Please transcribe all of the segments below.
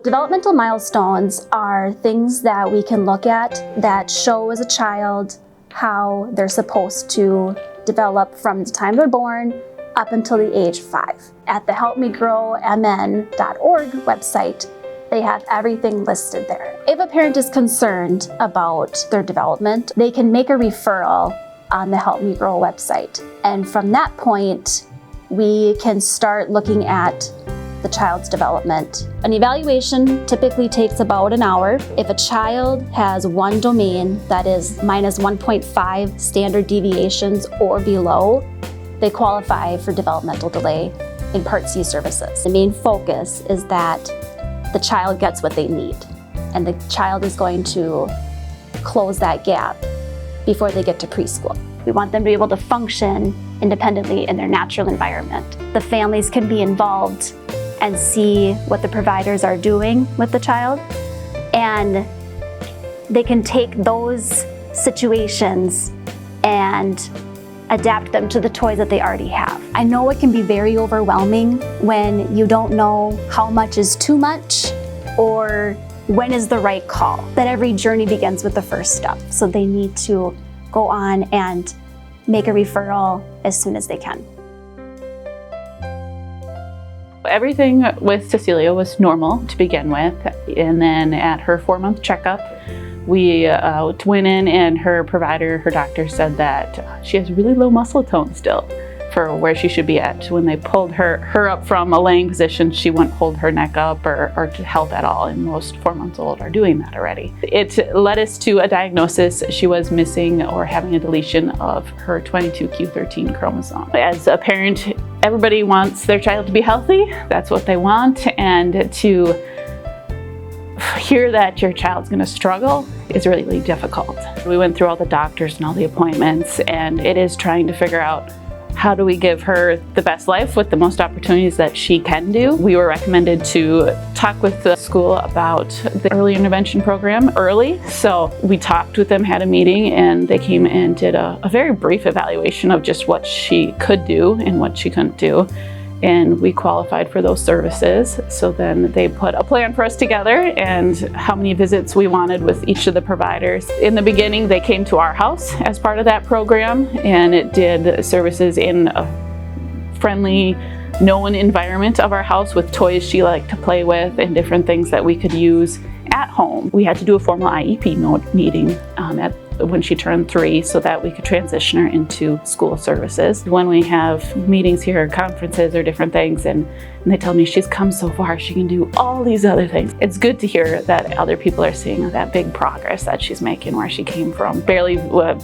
Developmental milestones are things that we can look at that show as a child how they're supposed to develop from the time they're born up until the age 5. At the helpmegrowmn.org website, they have everything listed there. If a parent is concerned about their development, they can make a referral on the Help Me Grow website. And from that point, we can start looking at the child's development. An evaluation typically takes about an hour. If a child has one domain that is minus 1.5 standard deviations or below, they qualify for developmental delay in Part C services. The main focus is that the child gets what they need, and the child is going to close that gap before they get to preschool. We want them to be able to function independently in their natural environment. The families can be involved and see what the providers are doing with the child, and they can take those situations and adapt them to the toys that they already have. I know it can be very overwhelming when you don't know how much is too much or when is the right call. That every journey begins with the first step, so they need to go on and make a referral as soon as they can. Everything with Cecilia was normal to begin with, and then at her 4-month checkup, we went in and her provider, her doctor said that she has really low muscle tone still for where she should be at. When they pulled her up from a laying position, she wouldn't hold her neck up or help at all, and most 4 months old are doing that already. It led us to a diagnosis. She was missing or having a deletion of her 22q13 chromosome. As a parent, everybody wants their child to be healthy. That's what they want, and to hear that your child's going to struggle is really difficult. We went through all the doctors and all the appointments, and it is trying to figure out how do we give her the best life with the most opportunities that she can do. We were recommended to talk with the school about the early intervention program early. So we talked with them, had a meeting, and they came and did a very brief evaluation of just what she could do and what she couldn't do. And we qualified for those services. So then they put a plan for us together and how many visits we wanted with each of the providers. In the beginning, they came to our house as part of that program, and it did services in a friendly, known environment of our house with toys she liked to play with and different things that we could use at home. We had to do a formal IEP meeting when she turned 3 so that we could transition her into school services. When we have meetings here or conferences or different things and they tell me she's come so far, she can do all these other things. It's good to hear that other people are seeing that big progress that she's making where she came from. Barely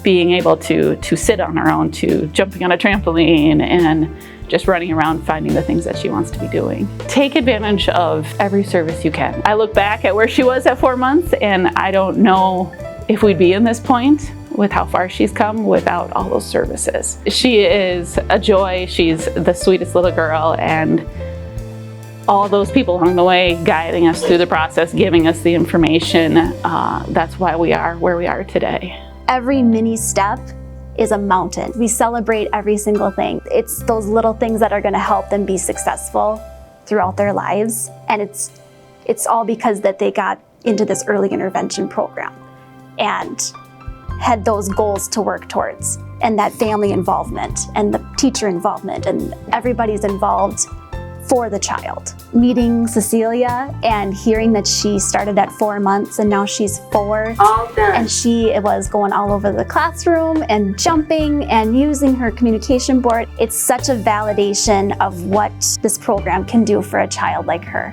being able to sit on her own, to jumping on a trampoline and just running around finding the things that she wants to be doing. Take advantage of every service you can. I look back at where she was at 4 months and I don't know if we'd be in this point with how far she's come without all those services. She is a joy. She's the sweetest little girl, and all those people along the way guiding us through the process, giving us the information, that's why we are where we are today. Every mini step is a mountain. We celebrate every single thing. It's those little things that are going to help them be successful throughout their lives, and it's all because that they got into this early intervention program and had those goals to work towards, and that family involvement and the teacher involvement, and everybody's involved for the child. Meeting Cecilia and hearing that she started at 4 months and now she's 4, and she was going all over the classroom and jumping and using her communication board. It's such a validation of what this program can do for a child like her.